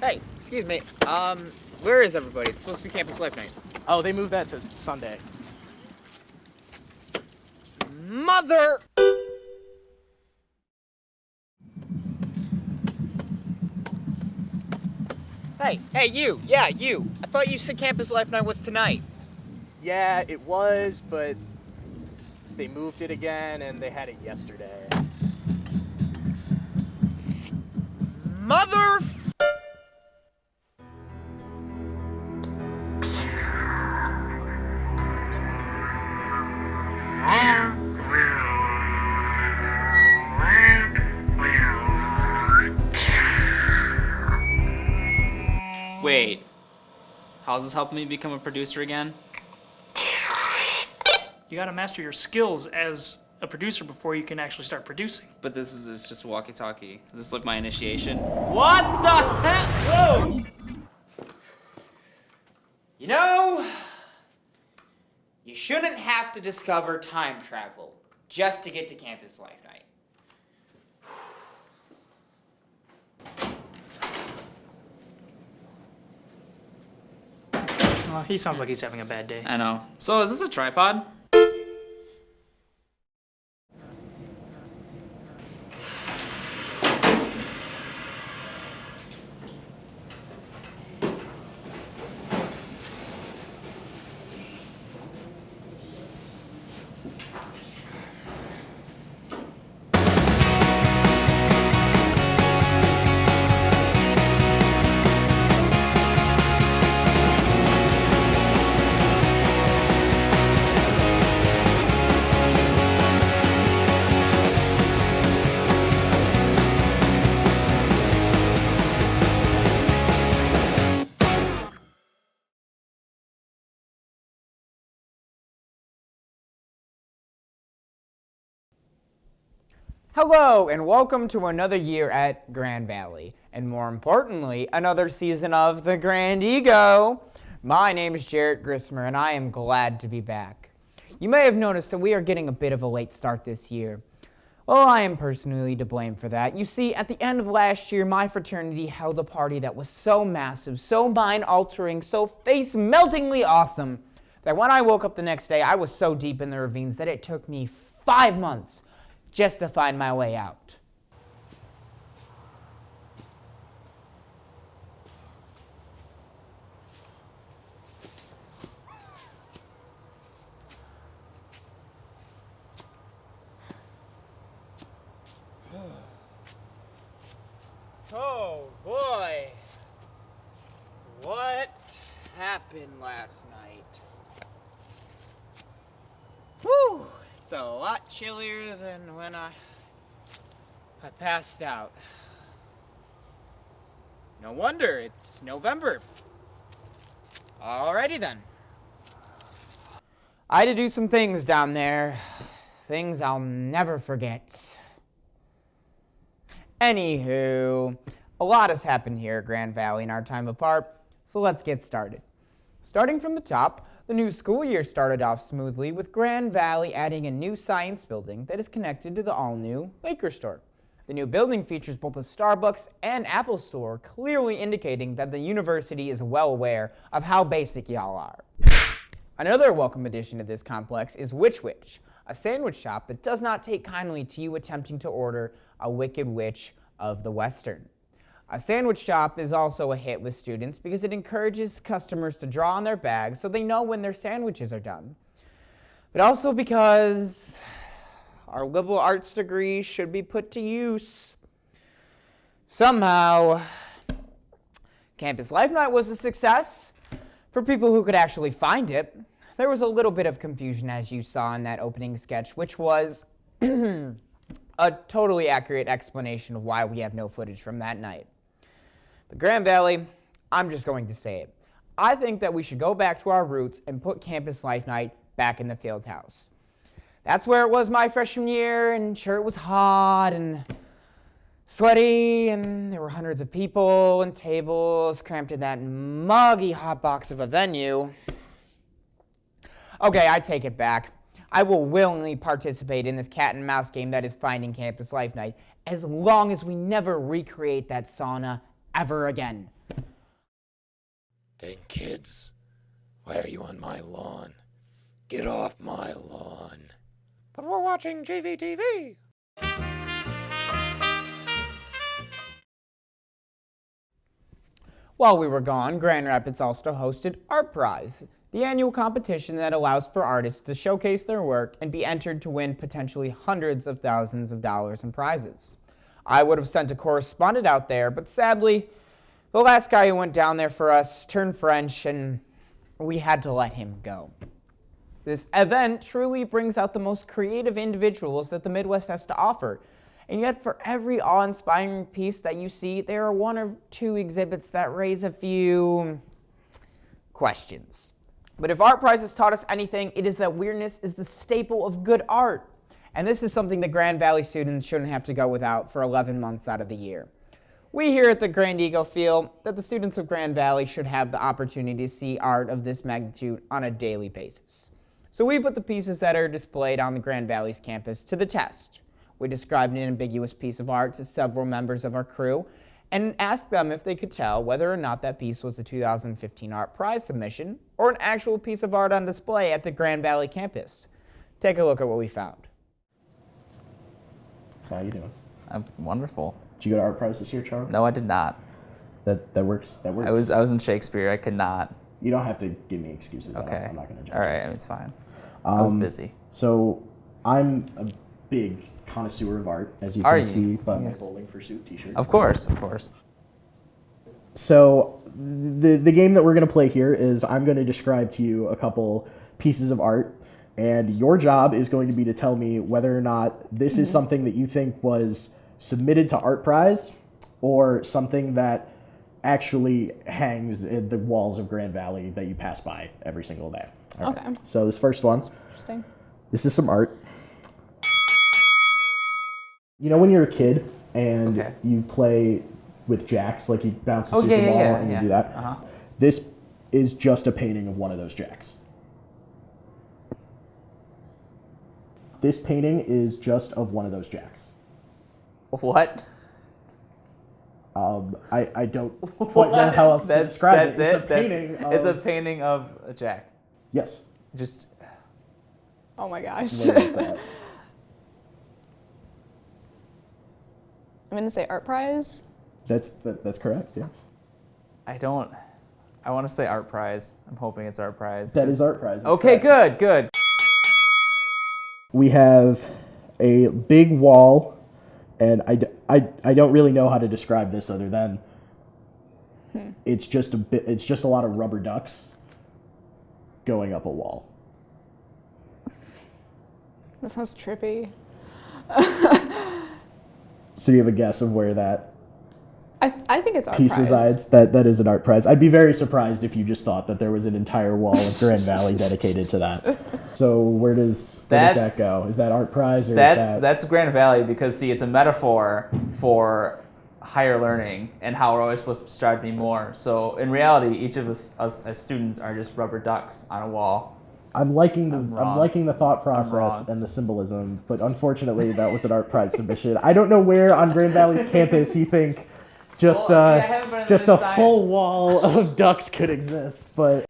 Hey, excuse me. Where is everybody? It's supposed to be Campus Life Night. Oh, they moved that to Sunday. Mother! Hey, you! Yeah, you! I thought you said Campus Life Night was tonight. Yeah, it was, but they moved it again and they had it yesterday. Mother! Wait, how's this helping me become a producer again? You gotta master your skills as a producer before you can actually start producing. But this is it's just a walkie-talkie. Is this like my initiation? What the heck? Whoa! You know, you shouldn't have to discover time travel just to get to Campus Life Night. He sounds like he's having a bad day. I know. So is this a tripod? Hello, and welcome to another year at Grand Valley, and more importantly, another season of The Grand Ego. My name is Jaret Grismer, and I am glad to be back. You may have noticed that we are getting a bit of a late start this year. Well, I am personally to blame for that. You see, at the end of last year, my fraternity held a party that was so massive, so mind-altering, so face-meltingly awesome, that when I woke up the next day, I was so deep in the ravines that it took me 5 months just to find my way out. Oh boy. What happened last night? Whew. It's a lot chillier than when I passed out. No wonder, it's November. Alrighty then. I had to do some things down there. Things I'll never forget. Anywho, a lot has happened here at Grand Valley in our time apart, so let's get started. Starting from the top, the new school year started off smoothly with Grand Valley adding a new science building that is connected to the all-new Laker store. The new building features both a Starbucks and Apple store, clearly indicating that the university is well aware of how basic y'all are. Another welcome addition to this complex is Witch Witch, a sandwich shop that does not take kindly to you attempting to order a Wicked Witch of the Western. A sandwich shop is also a hit with students because it encourages customers to draw on their bags so they know when their sandwiches are done. But also because our liberal arts degree should be put to use. Somehow, Campus Life Night was a success for people who could actually find it. There was a little bit of confusion, as you saw in that opening sketch, which was a totally accurate explanation of why we have no footage from that night. But Grand Valley, I'm just going to say it. I think that we should go back to our roots and put Campus Life Night back in the field house. That's where it was my freshman year, and sure, it was hot and sweaty, and there were hundreds of people and tables cramped in that muggy hot box of a venue. Okay, I take it back. I will willingly participate in this cat and mouse game that is Finding Campus Life Night, as long as we never recreate that sauna ever again. Dang kids, why are you on my lawn? Get off my lawn. But we're watching GVTV. While we were gone, Grand Rapids also hosted Art Prize, the annual competition that allows for artists to showcase their work and be entered to win potentially hundreds of thousands of dollars in prizes. I would have sent a correspondent out there, but sadly, the last guy who went down there for us turned French, and we had to let him go. This event truly brings out the most creative individuals that the Midwest has to offer. And yet for every awe-inspiring piece that you see, there are one or two exhibits that raise a few questions. But if Art Prize has taught us anything, it is that weirdness is the staple of good art. And this is something the Grand Valley students shouldn't have to go without for 11 months out of the year. We here at the Grand Eagle feel that the students of Grand Valley should have the opportunity to see art of this magnitude on a daily basis. So we put the pieces that are displayed on the Grand Valley's campus to the test. We described an ambiguous piece of art to several members of our crew and asked them if they could tell whether or not that piece was a 2015 Art Prize submission or an actual piece of art on display at the Grand Valley campus. Take a look at what we found. So how you doing? I'm wonderful. Did you go to Art Prize this year, Charles? No, I did not. That works. That works. I was in Shakespeare. I could not. You don't have to give me excuses. Okay. I'm not going to judge. All right. I mean, it's fine. I was busy. So I'm a big connoisseur of art, as you Are can you? see by Yes. my bowling for suit T-shirt. Of course. Of course. So the game that we're going to play here is I'm going to describe to you a couple pieces of art, and your job is going to be to tell me whether or not this is something that you think was submitted to Art Prize or something that actually hangs in the walls of Grand Valley that you pass by every single day. All right. Okay. So this first one, Interesting. this is some art. You know when you're a kid and Okay. you play with jacks, like you bounce the Oh, super yeah, ball yeah, and yeah. you do that? Uh-huh. This is just a painting of one of those jacks. This painting is just of one of those jacks. What? I don't quite know how else to describe That's it. it. It's a painting It's a of... painting of a jack. Yes. Just Oh my gosh. What is that? I'm gonna say Art Prize. That's correct, yes. I want to say Art Prize. I'm hoping it's Art Prize. That is Art Prize. That's Okay. correct. Good. We have a big wall, and I don't really know how to describe this other than it's just a lot of rubber ducks going up a wall. That sounds trippy. So do you have a guess of where that I think it's Art piece Prize. resides? That is an Art Prize. I'd be very surprised if you just thought that there was an entire wall of Grand Valley dedicated to that. So where does that go? Is that Art Prize or is that... That's Grand Valley because see, it's a metaphor for higher learning and how we're always supposed to strive to be more. So in reality, each of us as students are just rubber ducks on a wall. I'm liking wrong. the thought process wrong. and the symbolism, but unfortunately that was an Art Prize submission. I don't know where on Grand Valley's campus you think just Well, see, I haven't been in just this a science. full wall of ducks could exist, but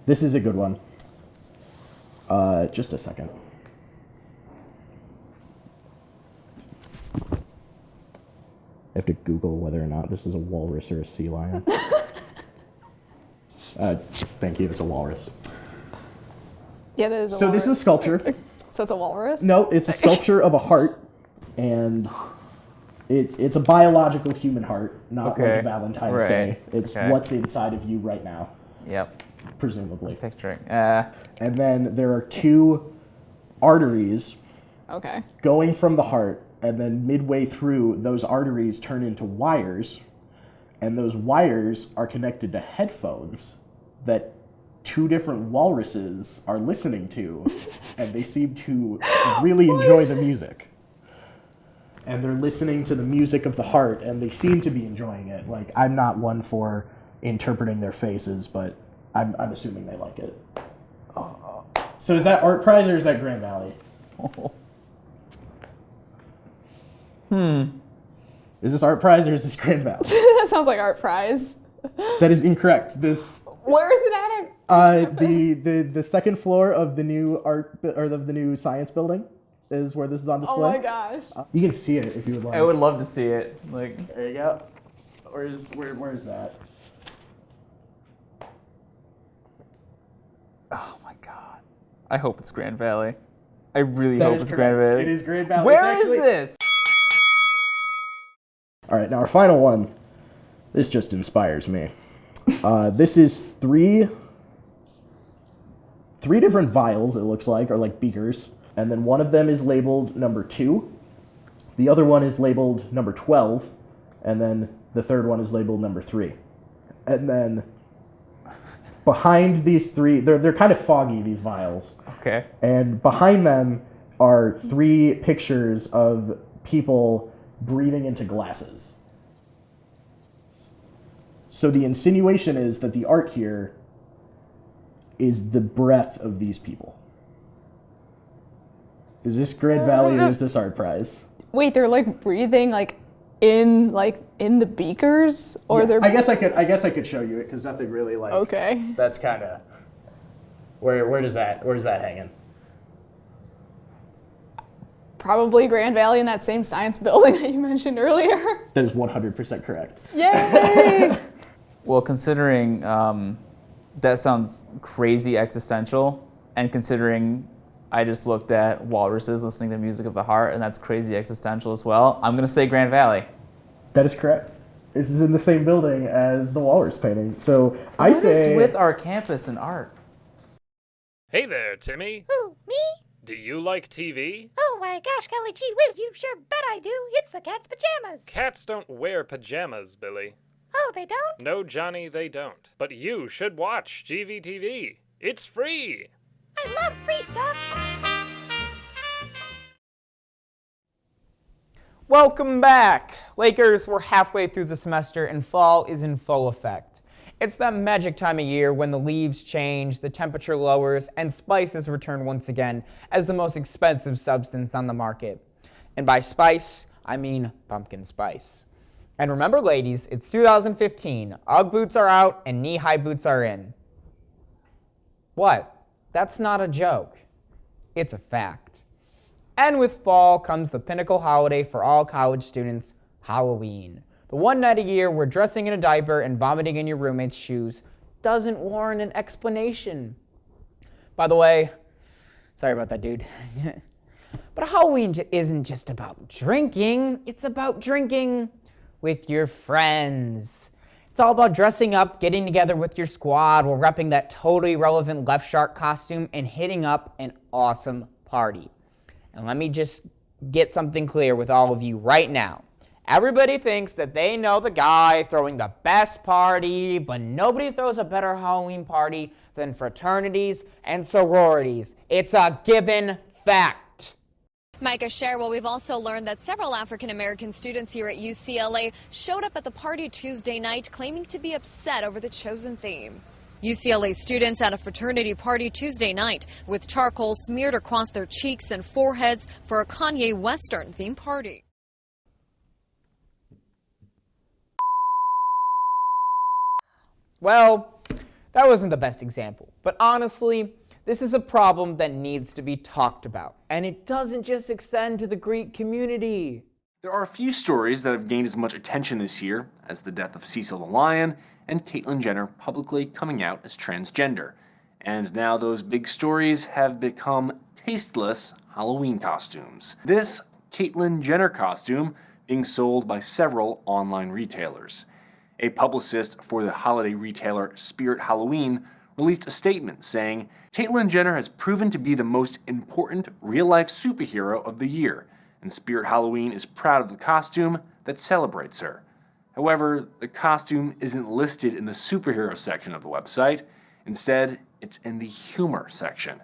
this is a good one. Just a second. I have to Google whether or not this is a walrus or a sea lion. Thank you, it's a walrus. Yeah, that is a So walrus. this is a sculpture. So it's a walrus? No, it's a sculpture of a heart, and it's a biological human heart, not like Okay. a Valentine's Right. Day. It's Okay. what's inside of you right now, Yep. presumably. Picturing. And then there are two arteries Okay. going from the heart, and then midway through, those arteries turn into wires, and those wires are connected to headphones that two different walruses are listening to, and they seem to really enjoy the music. And they're listening to the music of the heart, and they seem to be enjoying it. Like, I'm not one for interpreting their faces, but I'm assuming they like it. So is that Art Prize or is that Grand Is this Art Prize or is this Grand Valley? That sounds like art prize. That is incorrect. This Where is it at? the second floor of the new of the new science building is where this is on display. Oh my gosh. You can see it if you would like. I would love to see it. Like, There you go. Where is that? oh my god. I hope it's Grand Valley. I really That hope is it's correct. Grand Valley. It is Grand Valley. Where It's is actually- this? All right, now our final one. This just inspires me. This is three different vials, it looks like, or like beakers. And then one of them is labeled number 2. The other one is labeled number 12. And then the third one is labeled number 3. And then behind these three, they're kind of foggy, these vials. Okay. And behind them are 3 pictures of people breathing into glasses. So the insinuation is that the art here is the breath of these people. Is this Grand Valley or is this Art Prize? Wait, they're like breathing in the beakers, or Yeah, they're. I guess I could show you it because nothing really like. Okay. That's kind of. Where's that hanging? Probably Grand Valley in that same science building that you mentioned earlier. That is 100% correct. Yay! Well, considering that sounds crazy existential, and considering I just looked at walruses listening to music of the heart, and that's crazy existential as well, I'm gonna say Grand Valley. That is correct. This is in the same building as the walrus painting. So I What say. is with our campus and art? Hey there, Timmy. Who, me? Do you like TV? Oh my gosh, golly gee whiz, you sure bet I do. It's the cat's pajamas. Cats don't wear pajamas, Billy. Oh, they don't? No, Johnny, they don't. But you should watch GVTV. It's free. I love free stuff. Welcome back! Lakers, we're halfway through the semester and fall is in full effect. It's that magic time of year when the leaves change, the temperature lowers, and spices return once again as the most expensive substance on the market. And by spice, I mean pumpkin spice. And remember, ladies, it's 2015. Ugg boots are out and knee-high boots are in. What? That's not a joke. It's a fact. And with fall comes the pinnacle holiday for all college students, Halloween. The one night a year where dressing in a diaper and vomiting in your roommate's shoes doesn't warrant an explanation. By the way, sorry about that, dude. But Halloween isn't just about drinking, it's about drinking with your friends. It's all about dressing up, getting together with your squad while repping that totally relevant left shark costume and hitting up an awesome party. And let me just get something clear with all of you right now. Everybody thinks that they know the guy throwing the best party, but nobody throws a better Halloween party than fraternities and sororities. It's a given fact. Micah Sher, well, we've also learned that several African-American students here at UCLA showed up at the party Tuesday night claiming to be upset over the chosen theme. UCLA students at a fraternity party Tuesday night with charcoal smeared across their cheeks and foreheads for a Kanye Western themed party. Well, that wasn't the best example, but honestly, this is a problem that needs to be talked about, and it doesn't just extend to the Greek community. There are a few stories that have gained as much attention this year as the death of Cecil the Lion and Caitlyn Jenner publicly coming out as transgender. And now those big stories have become tasteless Halloween costumes. This Caitlyn Jenner costume being sold by several online retailers. A publicist for the holiday retailer Spirit Halloween released a statement saying, Caitlyn Jenner has proven to be the most important real-life superhero of the year, and Spirit Halloween is proud of the costume that celebrates her. However, the costume isn't listed in the superhero section of the website. Instead, it's in the humor section.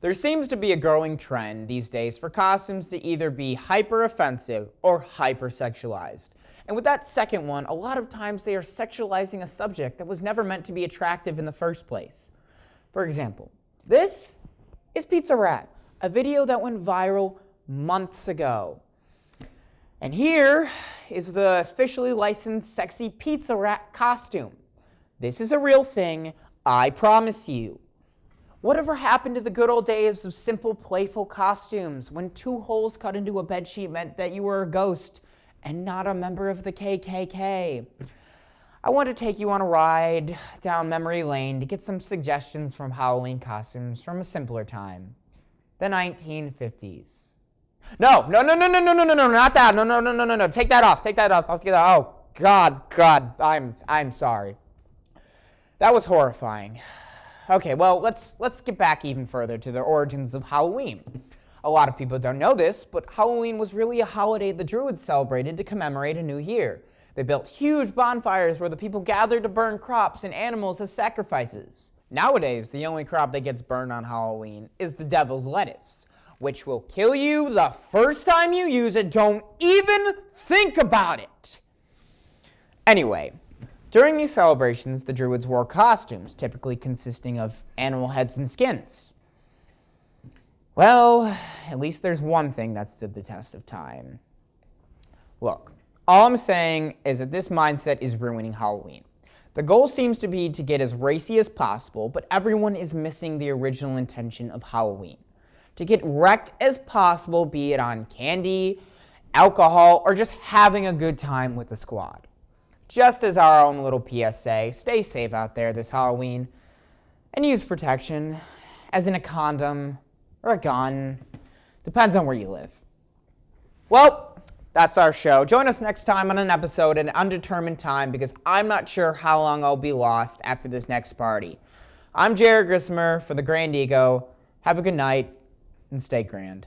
There seems to be a growing trend these days for costumes to either be hyper-offensive or hyper-sexualized. And with that second one, a lot of times they are sexualizing a subject that was never meant to be attractive in the first place. For example, this is Pizza Rat, a video that went viral months ago. And here is the officially licensed sexy pizza rat costume. This is a real thing, I promise you. Whatever happened to the good old days of simple, playful costumes when 2 holes cut into a bedsheet meant that you were a ghost and not a member of the KKK? I want to take you on a ride down memory lane to get some suggestions from Halloween costumes from a simpler time, the 1950s. No, not that. No. Take that off. I'll get that. Oh, God, I'm sorry. That was horrifying. Okay, well, let's get back even further to the origins of Halloween. A lot of people don't know this, but Halloween was really a holiday the Druids celebrated to commemorate a new year. They built huge bonfires where the people gathered to burn crops and animals as sacrifices. Nowadays, the only crop that gets burned on Halloween is the devil's lettuce, which will kill you the first time you use it. Don't even think about it. Anyway, during these celebrations, the Druids wore costumes, typically consisting of animal heads and skins. Well, at least there's one thing that stood the test of time. Look, all I'm saying is that this mindset is ruining Halloween. The goal seems to be to get as racy as possible, but everyone is missing the original intention of Halloween. To get wrecked as possible, be it on candy, alcohol, or just having a good time with the squad. Just as our own little PSA, stay safe out there this Halloween, and use protection, as in a condom or a gun. Depends on where you live. Well, that's our show. Join us next time on an episode at an undetermined time because I'm not sure how long I'll be lost after this next party. I'm Jaret Grismer for the Grand Ego. Have a good night and stay grand.